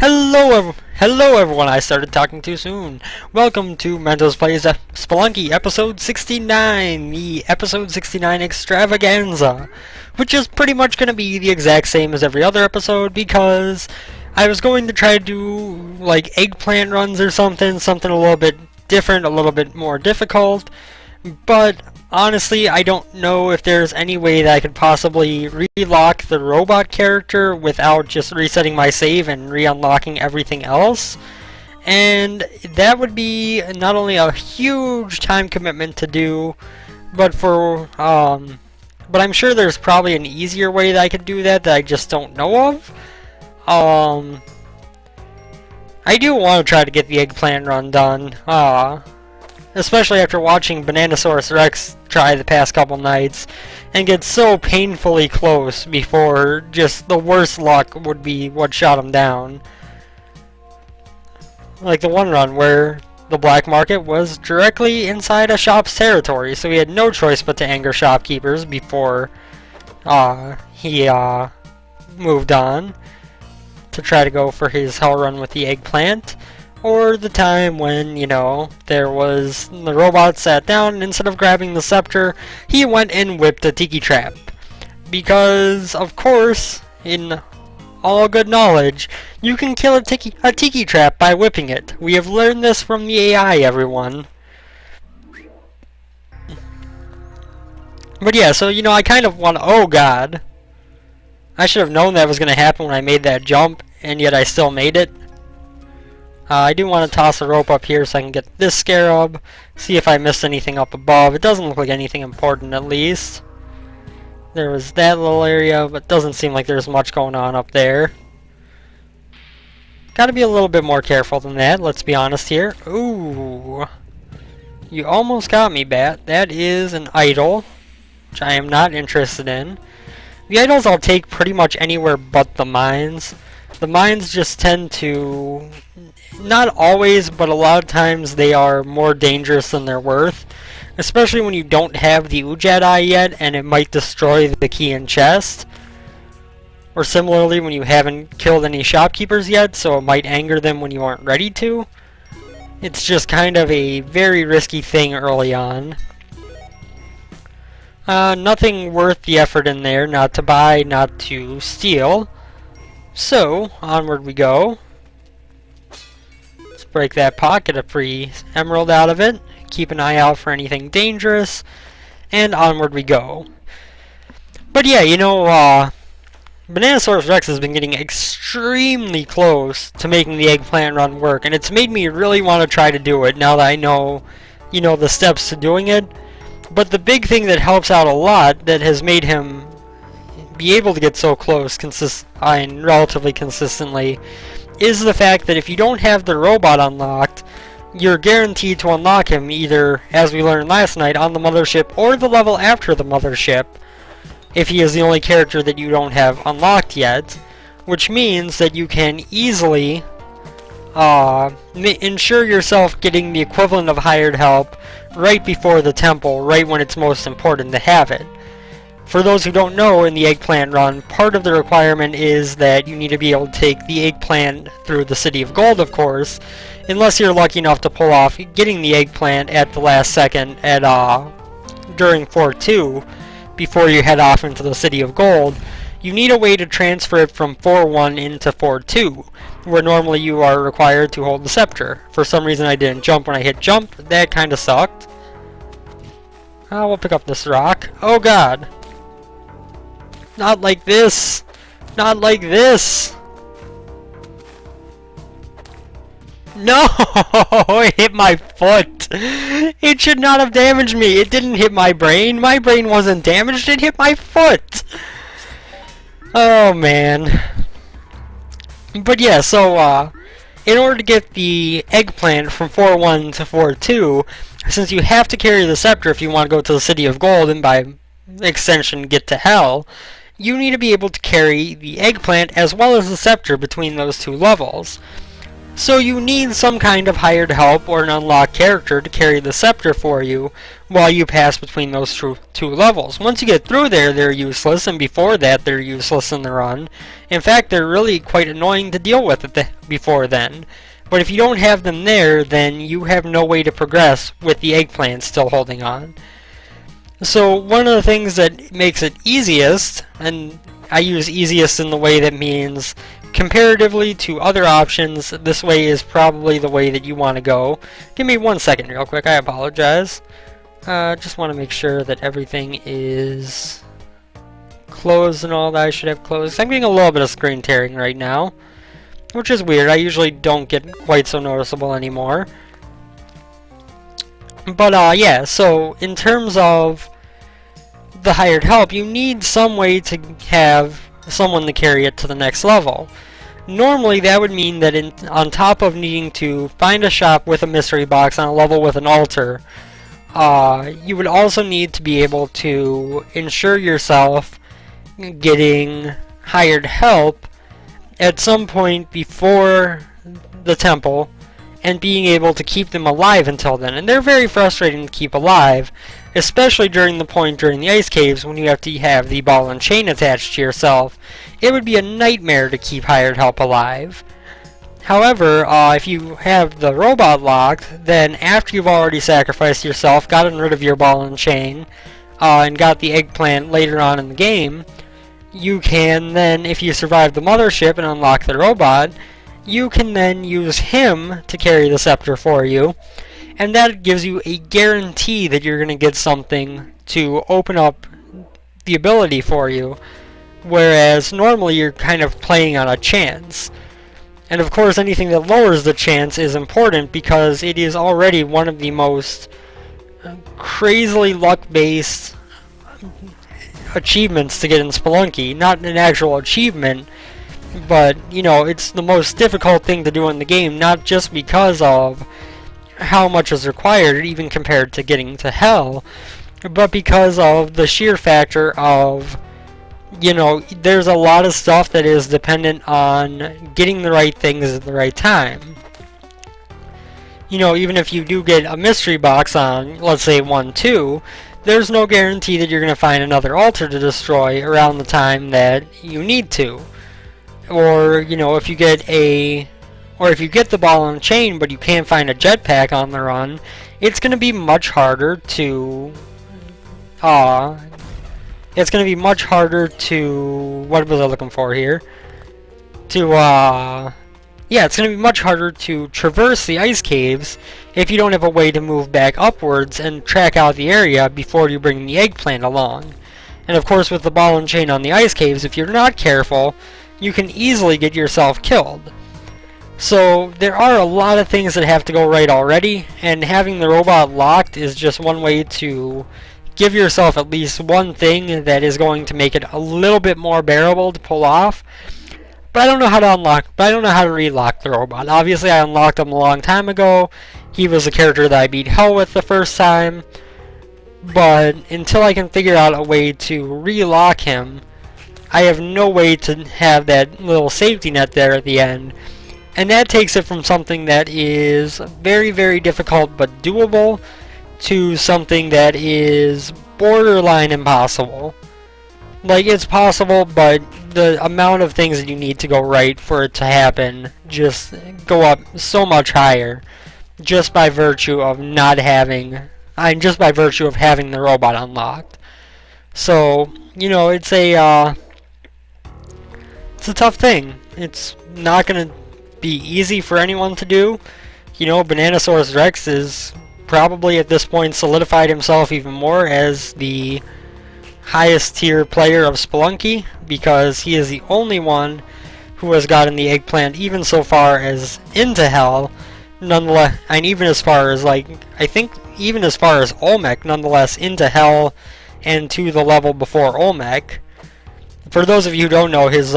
Hello everyone, I started talking too soon. Welcome to Mentos Plays Spelunky episode 69, the episode 69 extravaganza, which is pretty much going to be the exact same as every other episode because I was going to try to do like eggplant runs or something a little bit different, a little bit more difficult, but honestly, I don't know if there's any way that I could possibly relock the robot character without just resetting my save and re-unlocking everything else. And that would be not only a huge time commitment to do, but I'm sure there's probably an easier way that I could do that I just don't know of. I do want to try to get the eggplant run done. Especially after watching Bananasaurus Rex try the past couple nights and get so painfully close before just the worst luck would be what shot him down. Like the one run where the black market was directly inside a shop's territory, so he had no choice but to anger shopkeepers before he moved on to try to go for his hell run with the eggplant. Or the time when, the robot sat down and instead of grabbing the scepter, he went and whipped a tiki trap. Because, of course, in all good knowledge, you can kill a tiki trap by whipping it. We have learned this from the AI, everyone. But yeah, so, I kind of want... Oh, God. I should have known that was going to happen when I made that jump, and yet I still made it. I do want to toss a rope up here so I can get this scarab, see if I missed anything up above. It doesn't look like anything important, at least. There was that little area, but doesn't seem like there's much going on up there. Gotta be a little bit more careful than that, let's be honest here. Ooh. You almost got me, Bat. That is an idol, which I am not interested in. The idols I'll take pretty much anywhere but the mines. The mines just tend to... Not always, but a lot of times they are more dangerous than they're worth. Especially when you don't have the Ujat Eye yet, and it might destroy the key and chest. Or similarly, when you haven't killed any shopkeepers yet, so it might anger them when you aren't ready to. It's just kind of a very risky thing early on. Nothing worth the effort in there, not to buy, not to steal. So, onward we go. Let's break that pot, get a free emerald out of it, keep an eye out for anything dangerous, and onward we go. But yeah, Bananasaurus Rex has been getting extremely close to making the eggplant run work, and it's made me really want to try to do it now that I know, the steps to doing it. But the big thing that helps out a lot, that has made him be able to get so close and relatively consistently, is the fact that if you don't have the robot unlocked, you're guaranteed to unlock him either, as we learned last night, on the mothership or the level after the mothership, if he is the only character that you don't have unlocked yet, which means that you can easily ensure yourself getting the equivalent of hired help right before the temple, right when it's most important to have it. For those who don't know, in the eggplant run, part of the requirement is that you need to be able to take the eggplant through the City of Gold, of course, unless you're lucky enough to pull off getting the eggplant at the last second during Fort 2, before you head off into the City of Gold. You need a way to transfer it from Fort 1 into Fort 2, where normally you are required to hold the scepter. For some reason I didn't jump when I hit jump. That kinda sucked. We'll pick up this rock. Oh god! Not like this! Not like this! No! It hit my foot! It should not have damaged me! It didn't hit my brain! My brain wasn't damaged, it hit my foot! Oh man. But yeah, so in order to get the eggplant from 4-1 to 4-2, since you have to carry the scepter if you want to go to the City of Gold and by extension get to Hell, you need to be able to carry the eggplant as well as the scepter between those two levels. So you need some kind of hired help or an unlocked character to carry the scepter for you while you pass between those two levels. Once you get through there, they're useless, and before that, they're useless in the run. In fact, they're really quite annoying to deal with before then. But if you don't have them there, then you have no way to progress with the eggplant still holding on. So one of the things that makes it easiest, and I use easiest in the way that means comparatively to other options, this way is probably the way that you want to go. Give me 1 second real quick, I apologize. Just want to make sure that everything is closed and all that I should have closed. I'm getting a little bit of screen tearing right now, which is weird. I usually don't get quite so noticeable anymore. But yeah, so in terms of the hired help, you need some way to have someone to carry it to the next level. Normally that would mean that on top of needing to find a shop with a mystery box on a level with an altar, you would also need to be able to ensure yourself getting hired help at some point before the temple and being able to keep them alive until then. And they're very frustrating to keep alive, especially during the ice caves when you have to have the ball and chain attached to yourself. It would be a nightmare to keep hired help alive. However, if you have the robot locked, then after you've already sacrificed yourself, gotten rid of your ball and chain, and got the eggplant later on in the game, you can then, if you survive the mothership and unlock the robot, you can then use him to carry the scepter for you, and that gives you a guarantee that you're going to get something to open up the ability for you, whereas normally you're kind of playing on a chance. And of course anything that lowers the chance is important because it is already one of the most crazily luck-based achievements to get in Spelunky. Not an actual achievement, but you know, it's the most difficult thing to do in the game, not just because of how much is required, even compared to getting to hell, but because of the sheer factor of, you know, there's a lot of stuff that is dependent on getting the right things at the right time. You know, even if you do get a mystery box on, let's say 1-2, there's no guarantee that you're going to find another altar to destroy around the time that you need to. Or, you know, if you get the ball and chain but you can't find a jetpack on the run, it's going to be much harder to what was I looking for here? It's going to be much harder to traverse the ice caves if you don't have a way to move back upwards and track out the area before you bring the eggplant along. And of course with the ball and chain on the ice caves, if you're not careful, you can easily get yourself killed. So there are a lot of things that have to go right already, and having the robot locked is just one way to give yourself at least one thing that is going to make it a little bit more bearable to pull off. But I don't know how to relock the robot. Obviously I unlocked him a long time ago. He was a character that I beat hell with the first time. But until I can figure out a way to relock him, I have no way to have that little safety net there at the end. And that takes it from something that is very, very difficult but doable to something that is borderline impossible. Like, it's possible, but the amount of things that you need to go right for it to happen just go up so much higher just by virtue of having the robot unlocked. So, you know, it's a tough thing. It's not going to be easy for anyone to do. You know, Bananasaurus Rex is probably at this point solidified himself even more as the highest tier player of Spelunky, because he is the only one who has gotten the eggplant even so far as into hell, nonetheless, and even as far as, like, I think even as far as Olmec, nonetheless into hell and to the level before Olmec. For those of you who don't know, his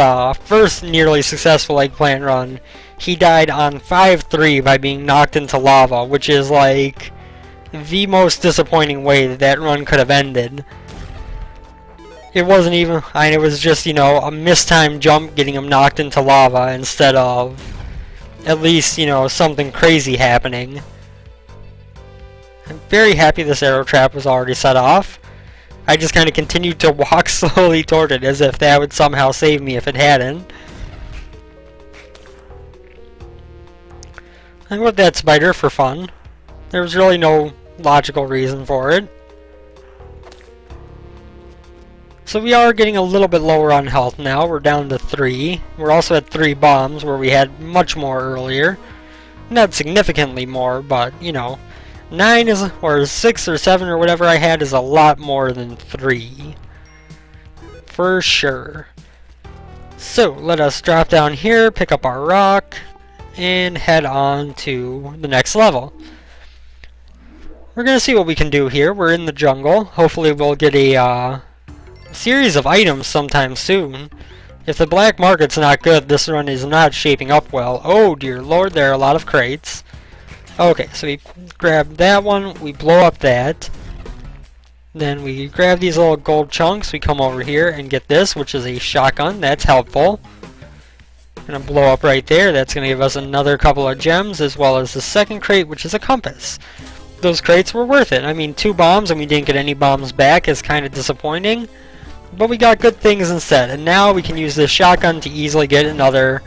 first nearly successful eggplant run, he died on 5-3 by being knocked into lava, which is like the most disappointing way that run could have ended. It wasn't even, it was just, you know, a mistimed jump getting him knocked into lava instead of at least, you know, something crazy happening. I'm very happy this arrow trap was already set off. I just kind of continued to walk slowly toward it as if that would somehow save me if it hadn't. I went that spider for fun. There was really no logical reason for it. So we are getting a little bit lower on health now. We're down to 3. We're also at 3 bombs where we had much more earlier. Not significantly more, but, you know, 9 is, or 6 or 7 or whatever I had is a lot more than 3. For sure. So, let us drop down here, pick up our rock, and head on to the next level. We're going to see what we can do here. We're in the jungle. Hopefully we'll get a series of items sometime soon. If the black market's not good, this run is not shaping up well. Oh dear lord, there are a lot of crates. Okay, so we grab that one, we blow up that. Then we grab these little gold chunks, we come over here and get this, which is a shotgun. That's helpful. Gonna blow up right there. That's gonna give us another couple of gems, as well as the second crate, which is a compass. Those crates were worth it. I mean, 2 bombs and we didn't get any bombs back is kind of disappointing. But we got good things instead. And now we can use this shotgun to easily get another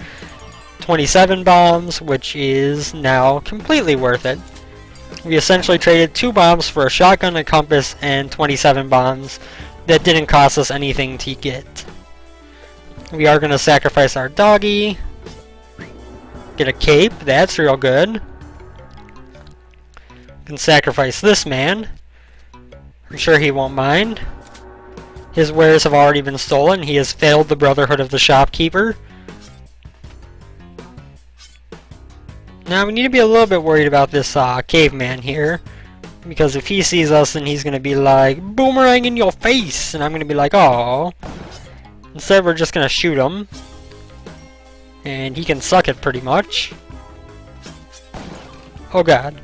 27 bombs, which is now completely worth it. We essentially traded 2 bombs for a shotgun, a compass, and 27 bombs that didn't cost us anything to get. We are going to sacrifice our doggy. Get a cape. That's real good. Can sacrifice this man. I'm sure he won't mind. His wares have already been stolen. He has failed the Brotherhood of the Shopkeeper. Now we need to be a little bit worried about this caveman here. Because if he sees us, then he's going to be like, boomerang in your face! And I'm going to be like, oh. Instead, we're just going to shoot him. And he can suck it pretty much. Oh god.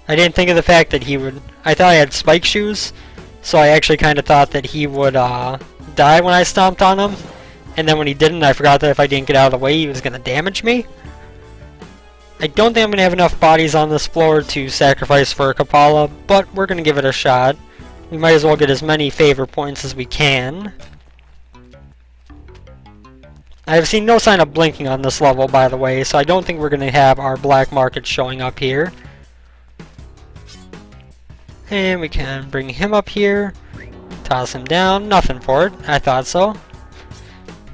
I didn't think of the fact that he would... I thought I had spike shoes, so I actually kind of thought that he would die when I stomped on him. And then when he didn't, I forgot that if I didn't get out of the way, he was going to damage me. I don't think I'm going to have enough bodies on this floor to sacrifice for a Kapala, but we're going to give it a shot. We might as well get as many favor points as we can. I have seen no sign of blinking on this level, by the way, so I don't think we're going to have our black market showing up here. And we can bring him up here, toss him down, nothing for it, I thought so.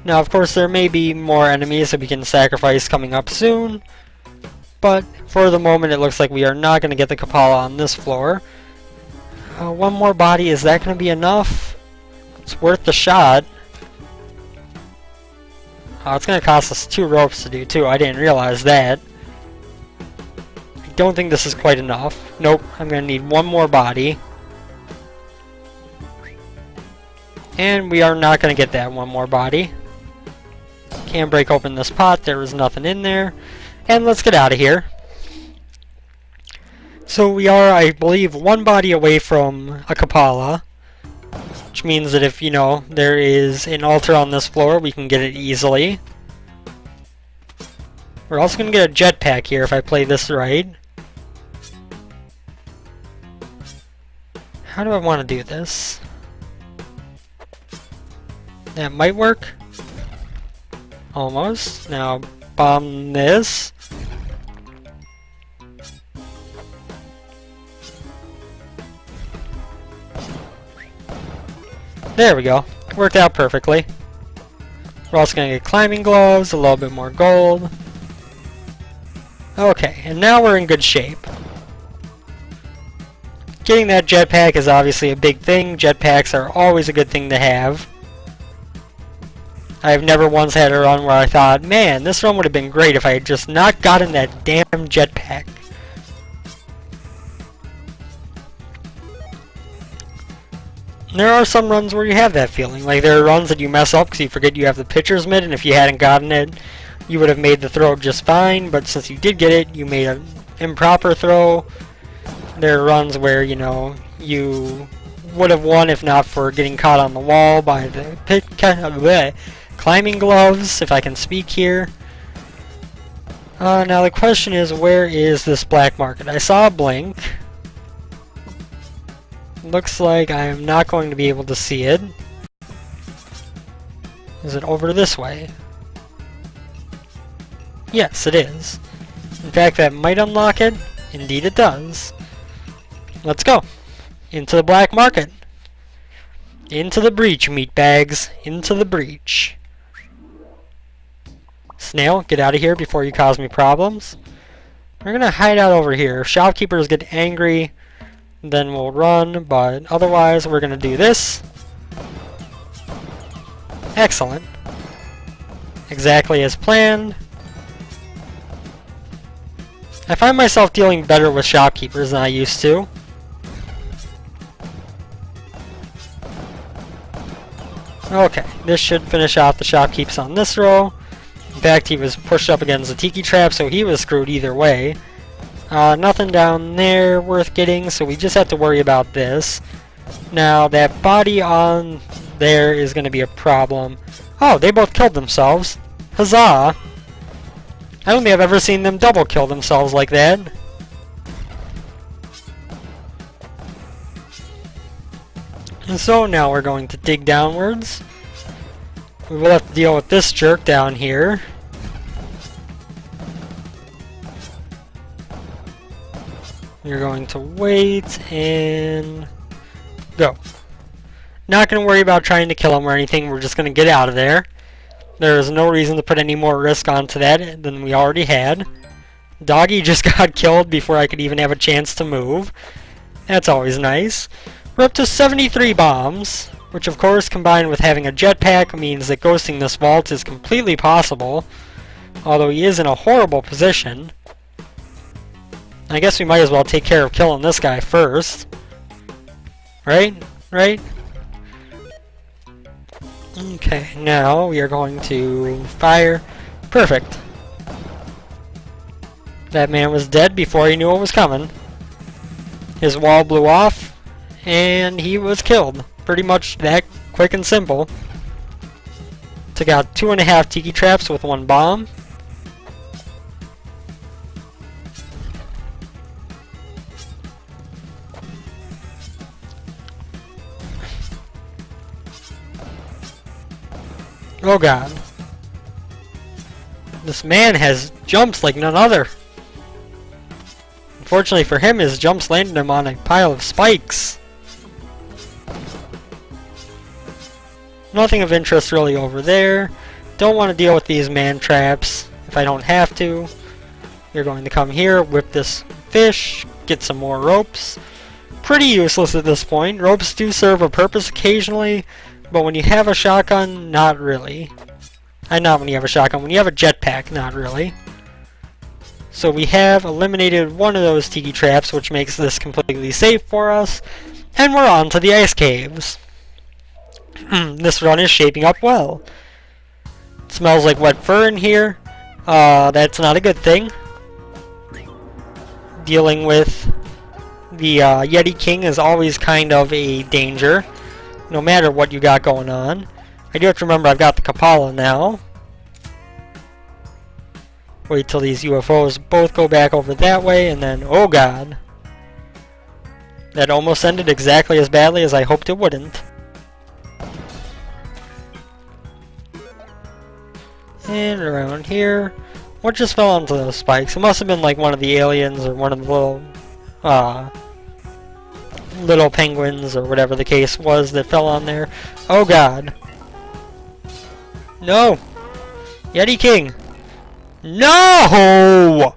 Now of course there may be more enemies that we can sacrifice coming up soon, but for the moment it looks like we are not going to get the Kapala on this floor. One more body, is that going to be enough? It's worth the shot. It's going to cost us 2 ropes to do too, I didn't realize that. I don't think this is quite enough. Nope, I'm going to need 1 more body. And we are not going to get that 1 more body. Can't break open this pot, there was nothing in there. And let's get out of here. So we are, I believe, 1 body away from a Kapala. Which means that if, you know, there is an altar on this floor, we can get it easily. We're also going to get a jetpack here if I play this right. How do I want to do this? That might work. Almost. Now, bomb this. There we go. Worked out perfectly. We're also going to get climbing gloves, a little bit more gold. Okay, and now we're in good shape. Getting that jetpack is obviously a big thing. Jetpacks are always a good thing to have. I've never once had a run where I thought, man, this run would have been great if I had just not gotten that damn jetpack. There are some runs where you have that feeling. Like, there are runs that you mess up because you forget you have the pitcher's mitt, and if you hadn't gotten it, you would have made the throw just fine, but since you did get it, you made an improper throw. There are runs where, you know, you would have won if not for getting caught on the wall by the climbing gloves, if I can speak here. Now the question is, where is this black market? I saw a blink. Looks like I am not going to be able to see it. Is it over this way? Yes, it is. In fact, that might unlock it. Indeed it does. Let's go. Into the black market. Into the breach, meatbags. Into the breach. Snail, get out of here before you cause me problems. We're gonna hide out over here. If shopkeepers get angry, then we'll run, but otherwise we're gonna do this. Excellent. Exactly as planned. I find myself dealing better with shopkeepers than I used to. Okay, this should finish off the shopkeepers on this row. In fact, he was pushed up against the tiki trap, so he was screwed either way. Nothing down there worth getting, so we just have to worry about this. Now, that body on there is going to be a problem. Oh, they both killed themselves. Huzzah! I don't think I've ever seen them double kill themselves like that. And so now we're going to dig downwards. We will have to deal with this jerk down here. You're going to wait and go. Not going to worry about trying to kill him or anything. We're just going to get out of there. There is no reason to put any more risk onto that than we already had. Doggy just got killed before I could even have a chance to move. That's always nice. We're up to 73 bombs, which of course combined with having a jetpack means that ghosting this vault is completely possible. Although he is in a horrible position. I guess we might as well take care of killing this guy first. Right? Right? Okay, now we are going to fire. Perfect. That man was dead before he knew what was coming. His wall blew off, and he was killed. Pretty much that quick and simple. Took out 2.5 tiki traps with 1 bomb. Oh god. This man has jumps like none other. Unfortunately for him, his jumps landed him on a pile of spikes. Nothing of interest really over there. Don't want to deal with these man traps if I don't have to. You're going to come here, whip this fish, get some more ropes. Pretty useless at this point. Ropes do serve a purpose occasionally, but when you have a shotgun, not really. Not when you have a shotgun, when you have a jetpack, not really. So we have eliminated one of those tiki traps, which makes this completely safe for us. And we're on to the ice caves. This run is shaping up well. It smells like wet fur in here. That's not a good thing. Dealing with the Yeti King is always kind of a danger, no matter what you got going on. I do have to remember I've got the Kapala now. Wait till these UFOs both go back over that way, and then, oh god. That almost ended exactly as badly as I hoped it wouldn't. And around here, what just fell onto those spikes? It must have been like one of the aliens or one of the little penguins or whatever the case was that fell on there. Oh god. No! Yeti King! No!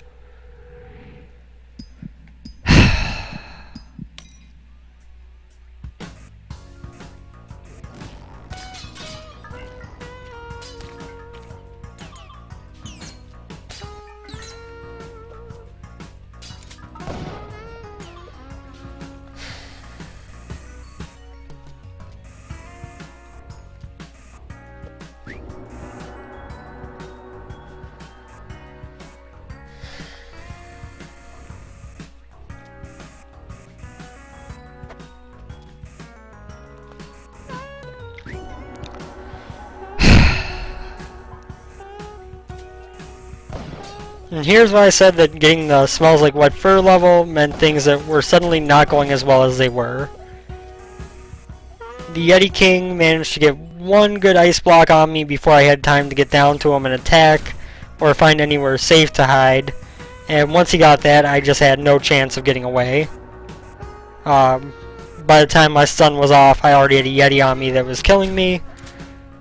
And here's why I said that getting the smells like wet fur level meant things that were suddenly not going as well as they were. The Yeti King managed to get one good ice block on me before I had time to get down to him and attack, or find anywhere safe to hide. And once he got that, I just had no chance of getting away. By the time my stun was off, I already had a Yeti on me that was killing me.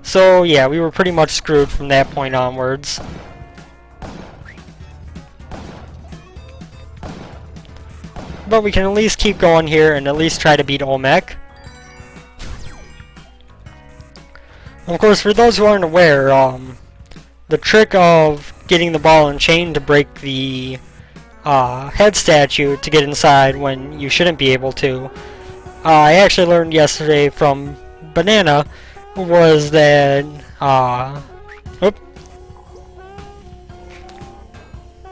So yeah, we were pretty much screwed from that point onwards. But we can at least keep going here and at least try to beat Olmec. Of course, for those who aren't aware, the trick of getting the ball and chain to break the head statue to get inside when you shouldn't be able to, I actually learned yesterday from Banana, was that,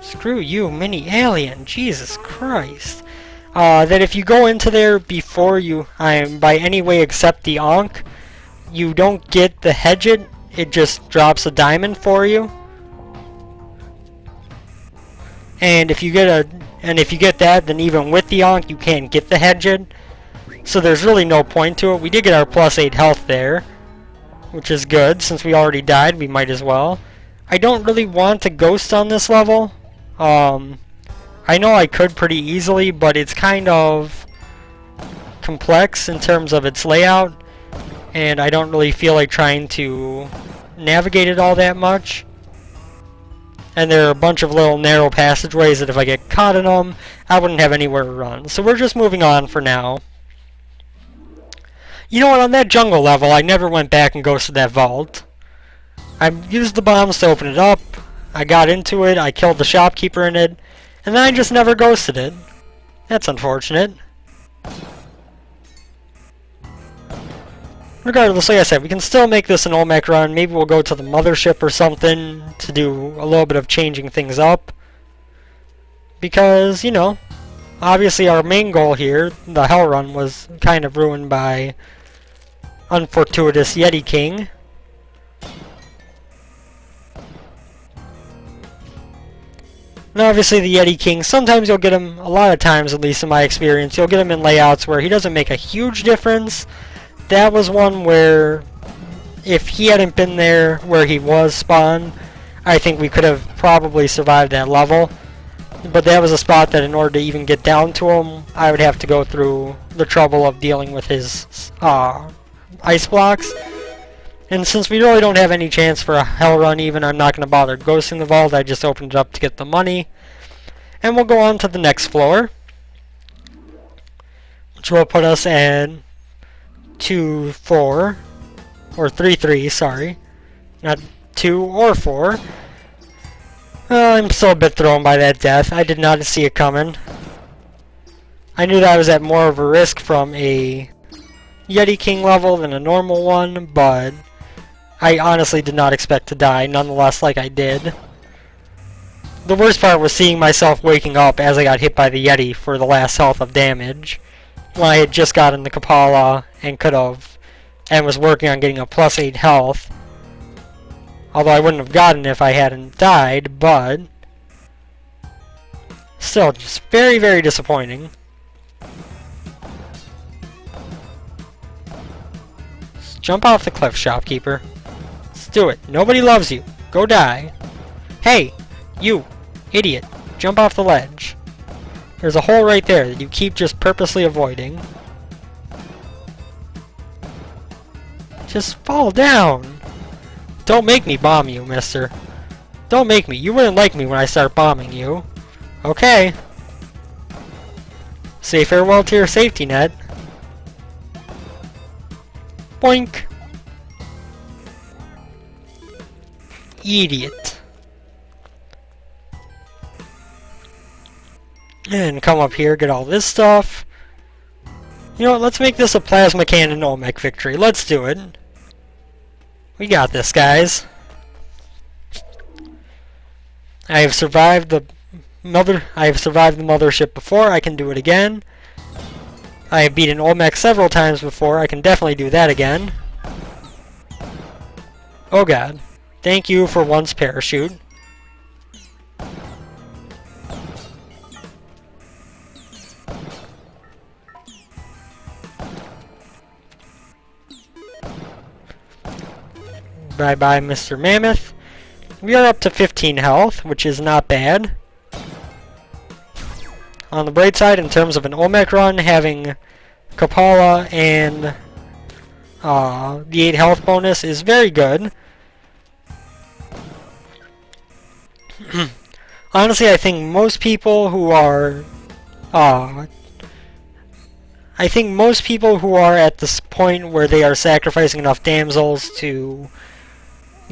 screw you, mini alien, Jesus Christ. That if you go into there before you, by any way except the Ankh, you don't get the Hedget, it just drops a diamond for you. And if you get that, then even with the Ankh, you can't get the Hedget. So there's really no point to it. We did get our +8 health there, which is good. Since we already died, we might as well. I don't really want to ghost on this level. I know I could pretty easily, but it's kind of complex in terms of its layout, and I don't really feel like trying to navigate it all that much. And there are a bunch of little narrow passageways that if I get caught in them, I wouldn't have anywhere to run. So we're just moving on for now. You know what, on that jungle level, I never went back and ghosted that vault. I used the bombs to open it up, I got into it, I killed the shopkeeper in it, and then I just never ghosted it. That's unfortunate. Regardless, like I said, we can still make this an Olmec run. Maybe we'll go to the mothership or something to do a little bit of changing things up. Because, you know, obviously our main goal here, the Hell Run, was kind of ruined by unfortuitous Yeti King. And obviously the Yeti King, sometimes you'll get him, a lot of times at least in my experience, you'll get him in layouts where he doesn't make a huge difference. That was one where, if he hadn't been there where he was spawned, I think we could have probably survived that level. But that was a spot that in order to even get down to him, I would have to go through the trouble of dealing with his ice blocks. And since we really don't have any chance for a Hell Run even, I'm not going to bother ghosting the vault. I just opened it up to get the money. And we'll go on to the next floor, which will put us at 2-4, or 3-3, sorry. Not 2 or 4. I'm still a bit thrown by that death. I did not see it coming. I knew that I was at more of a risk from a Yeti King level than a normal one, but I honestly did not expect to die, nonetheless, like I did. The worst part was seeing myself waking up as I got hit by the Yeti for the last health of damage, when I had just gotten the Kapala and was working on getting a +8 health. Although I wouldn't have gotten it if I hadn't died, but still just very, very disappointing. Just jump off the cliff, shopkeeper. Let's do it. Nobody loves you. Go die. Hey, you idiot. Jump off the ledge. There's a hole right there that you keep just purposely avoiding. Just fall down. Don't make me bomb you, mister. Don't make me. You wouldn't like me when I start bombing you. Okay. Say farewell to your safety net. Boink. Idiot. And come up here, get all this stuff. You know what, let's make this a plasma cannon Olmec victory. Let's do it. We got this, guys. I have survived the mothership before. I can do it again. I have beaten Olmec several times before. I can definitely do that again. Oh god. Thank you for once, parachute. Bye-bye, Mr. Mammoth. We are up to 15 health, which is not bad. On the bright side, in terms of an Olmec run, having Kapala and the 8 health bonus is very good. Honestly, I think most people who are at this point where they are sacrificing enough damsels to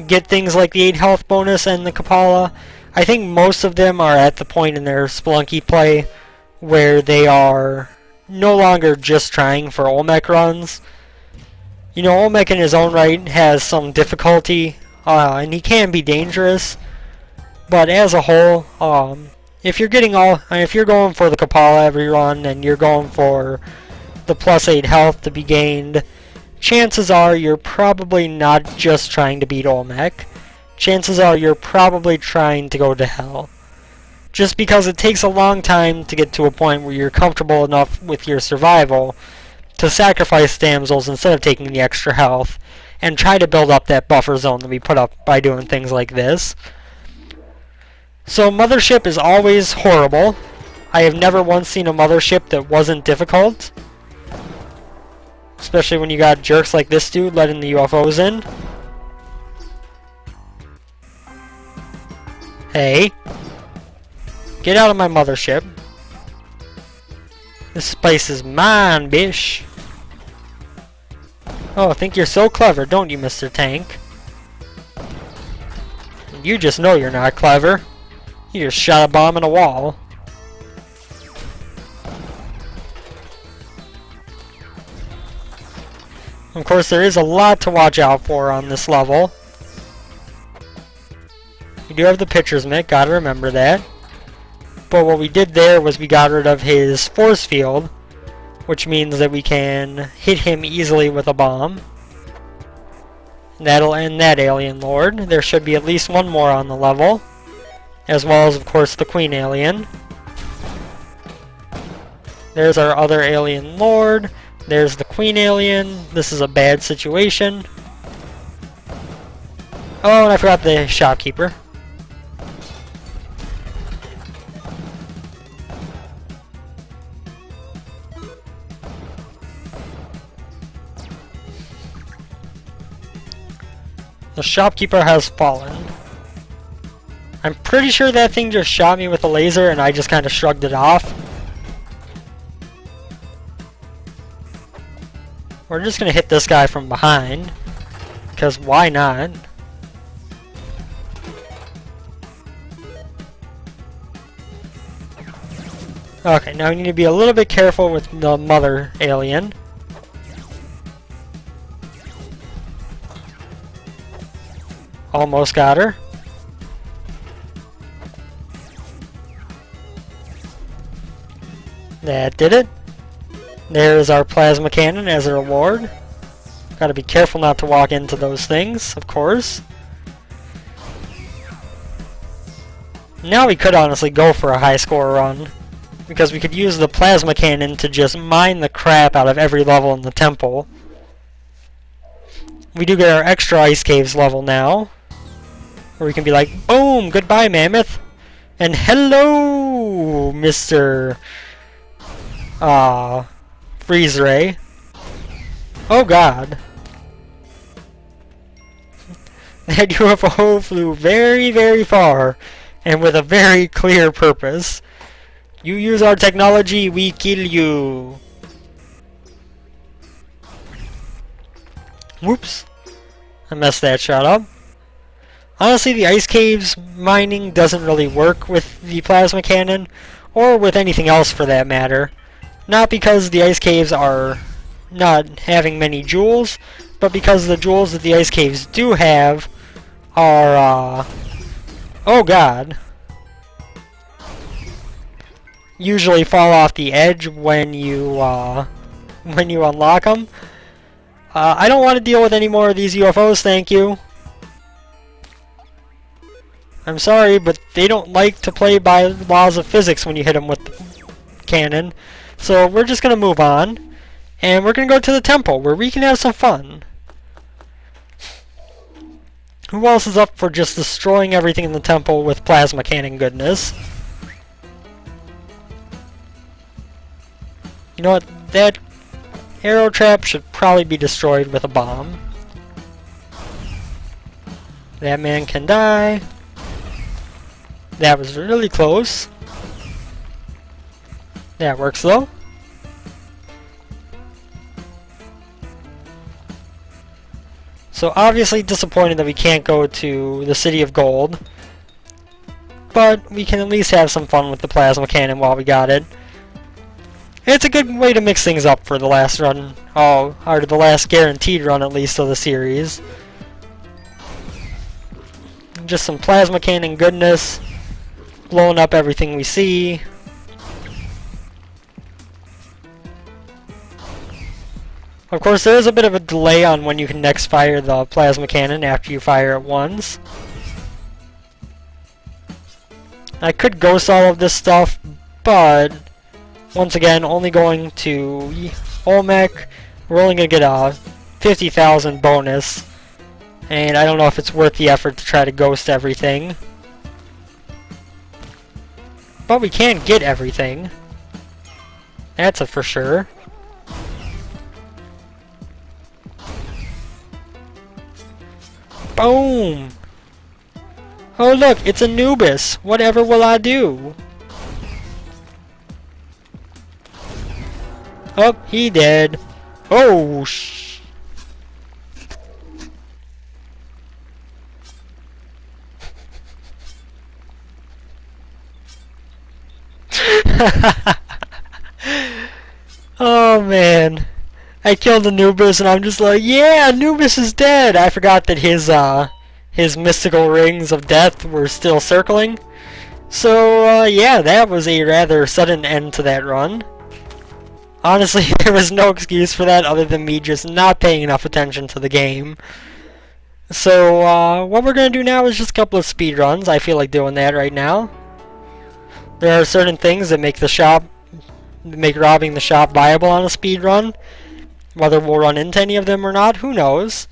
get things like the 8 health bonus and the Kapala, I think most of them are at the point in their Spelunky play where they are no longer just trying for Olmec runs. You know, Olmec in his own right has some difficulty, and he can be dangerous, but as a whole, if you're going for the Kapala every run and you're going for the plus 8 health to be gained, chances are you're probably not just trying to beat Olmec. Chances are you're probably trying to go to hell. Just because it takes a long time to get to a point where you're comfortable enough with your survival to sacrifice damsels instead of taking the extra health and try to build up that buffer zone that we put up by doing things like this. So Mothership is always horrible. I have never once seen a Mothership that wasn't difficult. Especially when you got jerks like this dude letting the UFOs in. Hey. Get out of my Mothership. This place is mine, bish. Oh, think you're so clever, don't you, Mr. Tank? You just know you're not clever. You just shot a bomb in a wall. Of course, there is a lot to watch out for on this level. We do have the pitcher's mitt, gotta remember that. But what we did there was we got rid of his force field, which means that we can hit him easily with a bomb. That'll end that alien lord. There should be at least one more on the level, as well as, of course, the queen alien. There's our other alien lord. There's the queen alien. This is a bad situation. Oh, and I forgot the shopkeeper. The shopkeeper has fallen. I'm pretty sure that thing just shot me with a laser and I just kind of shrugged it off. We're just gonna hit this guy from behind, because why not? Okay, now we need to be a little bit careful with the mother alien. Almost got her. That did it. There's our plasma cannon as a reward. Gotta be careful not to walk into those things, of course. Now we could honestly go for a high score run, because we could use the plasma cannon to just mine the crap out of every level in the temple. We do get our extra ice caves level now, where we can be like, boom, goodbye Mammoth, and hello Mr. Freeze Ray. Oh god. That UFO flew very, very far, and with a very clear purpose. You use our technology, we kill you. Whoops. I messed that shot up. Honestly, the ice caves mining doesn't really work with the plasma cannon, or with anything else for that matter. Not because the ice caves are not having many jewels, but because the jewels that the ice caves do have are, oh god, usually fall off the edge when you unlock them. I don't want to deal with any more of these UFOs, thank you. I'm sorry, but they don't like to play by laws of physics when you hit them with the cannon. So we're just going to move on, and we're going to go to the temple, where we can have some fun. Who else is up for just destroying everything in the temple with plasma cannon goodness? You know what? That arrow trap should probably be destroyed with a bomb. That man can die. That was really close. That works though. So obviously disappointed that we can't go to the City of Gold. But we can at least have some fun with the plasma cannon while we got it. It's a good way to mix things up for the last run. Oh, or the last guaranteed run at least of the series. Just some plasma cannon goodness. Blowing up everything we see. Of course, there is a bit of a delay on when you can next fire the plasma cannon after you fire it once. I could ghost all of this stuff, but once again, only going to Olmec. We're only going to get a 50,000 bonus, and I don't know if it's worth the effort to try to ghost everything. But we can get everything. That's a for sure. Boom! Oh look, it's Anubis. Whatever will I do? Oh, he dead. Oh, Oh man. I killed Anubis and I'm just like, yeah, Anubis is dead! I forgot that his mystical rings of death were still circling. So, yeah, that was a rather sudden end to that run. Honestly, there was no excuse for that other than me just not paying enough attention to the game. So, what we're gonna do now is just a couple of speed runs. I feel like doing that right now. There are certain things that make robbing the shop viable on a speed run. Whether we'll run into any of them or not, who knows?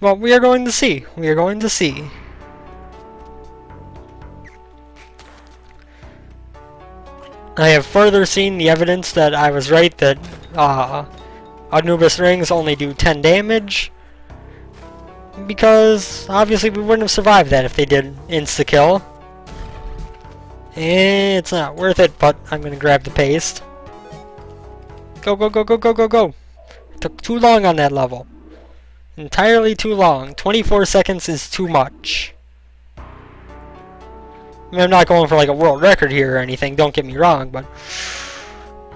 Well, we are going to see. We are going to see. I have further seen the evidence that I was right that Anubis rings only do 10 damage. Because obviously we wouldn't have survived that if they did insta-kill. It's not worth it, but I'm going to grab the paste. Go, go, go, go, go, go, go. It took too long on that level. Entirely too long. 24 seconds is too much. I mean, I'm not going for like a world record here or anything, don't get me wrong, but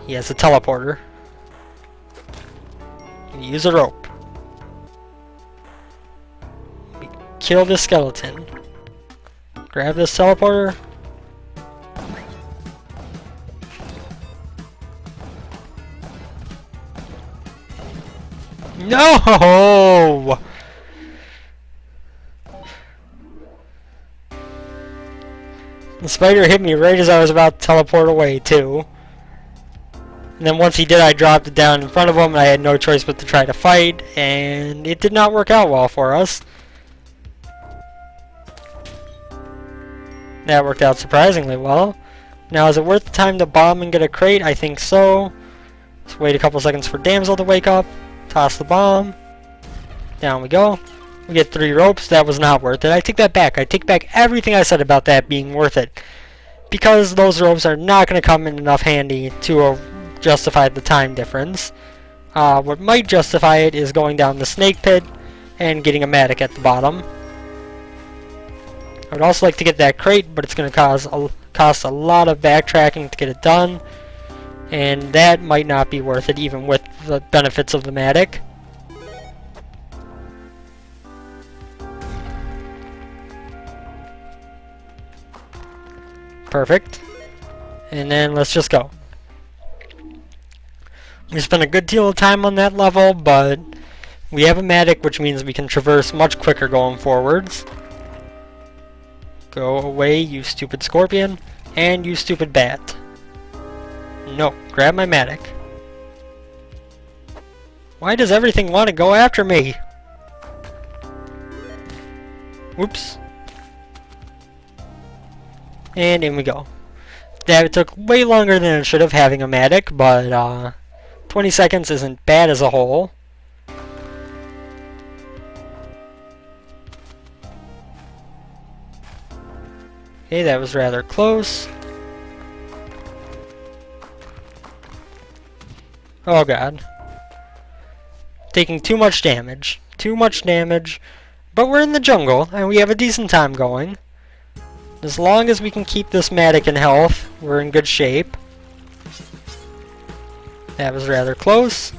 he has a teleporter. Use a rope. Kill this skeleton. Grab this teleporter. No! The spider hit me right as I was about to teleport away, too. And then once he did, I dropped it down in front of him, and I had no choice but to try to fight, and it did not work out well for us. That worked out surprisingly well. Now, is it worth the time to bomb and get a crate? I think so. Let's wait a couple seconds for Damsel to wake up. Toss the bomb. Down we go. We get 3 ropes. That was not worth it. I take that back. I take back everything I said about that being worth it. Because those ropes are not going to come in enough handy to justify the time difference. What might justify it is going down the snake pit and getting a matic at the bottom. I would also like to get that crate, but it's going to cost a lot of backtracking to get it done. And that might not be worth it, even with the benefits of the matic. Perfect. And then let's just go. We spent a good deal of time on that level, but we have a matic, which means we can traverse much quicker going forwards. Go away, you stupid scorpion, and you stupid bat. No, grab my matic. Why does everything want to go after me? Oops. And in we go. That took way longer than it should have having a medic, but 20 seconds isn't bad as a whole. Okay, that was rather close. Oh god. Taking too much damage. Too much damage. But we're in the jungle, and we have a decent time going. As long as we can keep this Matic in health, we're in good shape. That was rather close.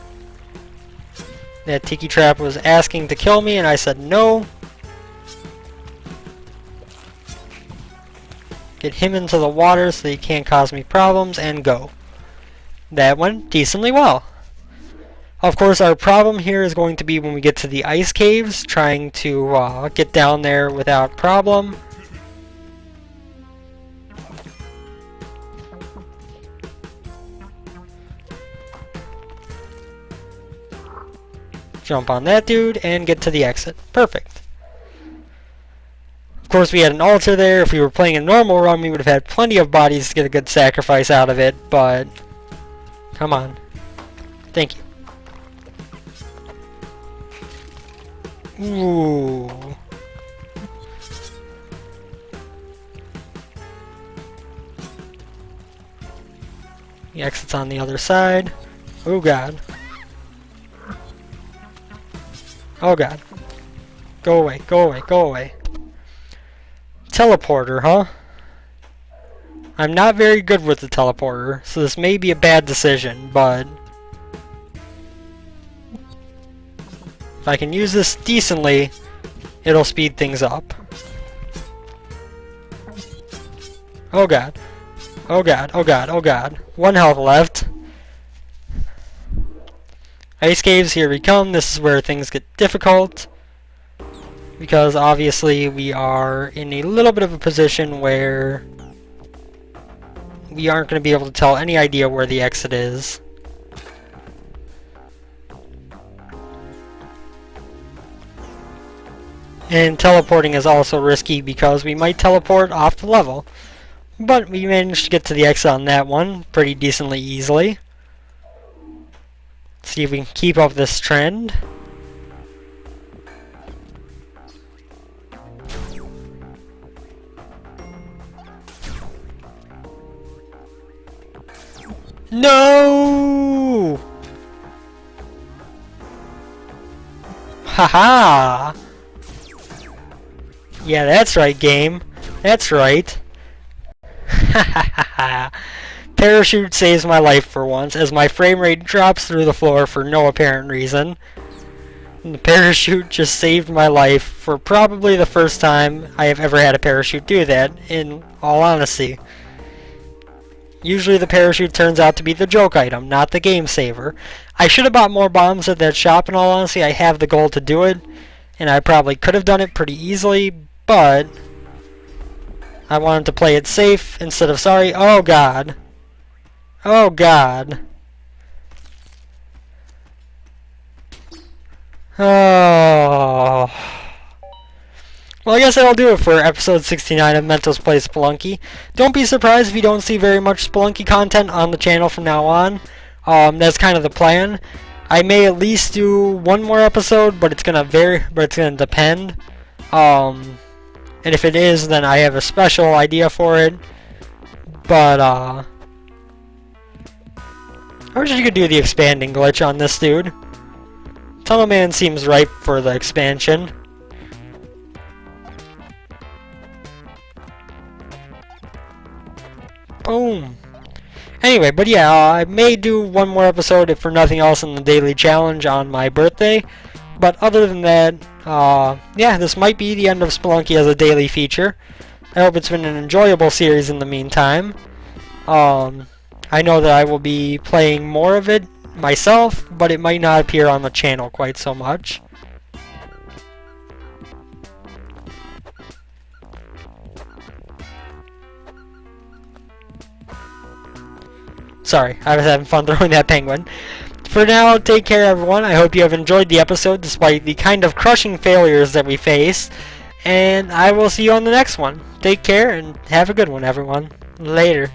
That Tiki Trap was asking to kill me, and I said no. Get him into the water so he can't cause me problems, and go. That went decently well. Of course, our problem here is going to be when we get to the ice caves, trying to get down there without problem. Jump on that dude and get to the exit. Perfect. Of course, we had an altar there. If we were playing a normal run, we would have had plenty of bodies to get a good sacrifice out of it, but come on. Thank you. Ooh. The exit's on the other side. Oh god. Oh god. Go away, go away, go away. Teleporter, huh? I'm not very good with the teleporter, so this may be a bad decision, but if I can use this decently, it'll speed things up. Oh god. Oh god, oh god, oh god. 1 health left. Ice caves, here we come. This is where things get difficult, because obviously we are in a little bit of a position where we aren't going to be able to tell any idea where the exit is. And teleporting is also risky because we might teleport off the level. But we managed to get to the exit on that one pretty decently easily. Let's see if we can keep up this trend. No! Haha! Yeah, that's right, game. That's right. Hahaha. Parachute saves my life for once, as my frame rate drops through the floor for no apparent reason. And the parachute just saved my life for probably the first time I have ever had a parachute do that, in all honesty. Usually the parachute turns out to be the joke item, not the game saver. I should have bought more bombs at that shop, in all honesty. I have the goal to do it, and I probably could have done it pretty easily, but I wanted to play it safe instead of sorry. Oh god. Oh god. Oh. Well, I guess that'll do it for episode 69 of Mentos Plays Spelunky. Don't be surprised if you don't see very much Spelunky content on the channel from now on. That's kind of the plan. I may at least do one more episode, but it's gonna vary. But it's gonna depend. And if it is, then I have a special idea for it. But I wish you could do the expanding glitch on this dude. Tunnel Man seems ripe for the expansion. Boom. Anyway, but yeah, I may do one more episode, if for nothing else, in the daily challenge on my birthday. But other than that, yeah, this might be the end of Spelunky as a daily feature. I hope it's been an enjoyable series in the meantime. I know that I will be playing more of it myself, but it might not appear on the channel quite so much. Sorry, I was having fun throwing that penguin. For now, take care everyone. I hope you have enjoyed the episode despite the kind of crushing failures that we face. And I will see you on the next one. Take care and have a good one, everyone. Later.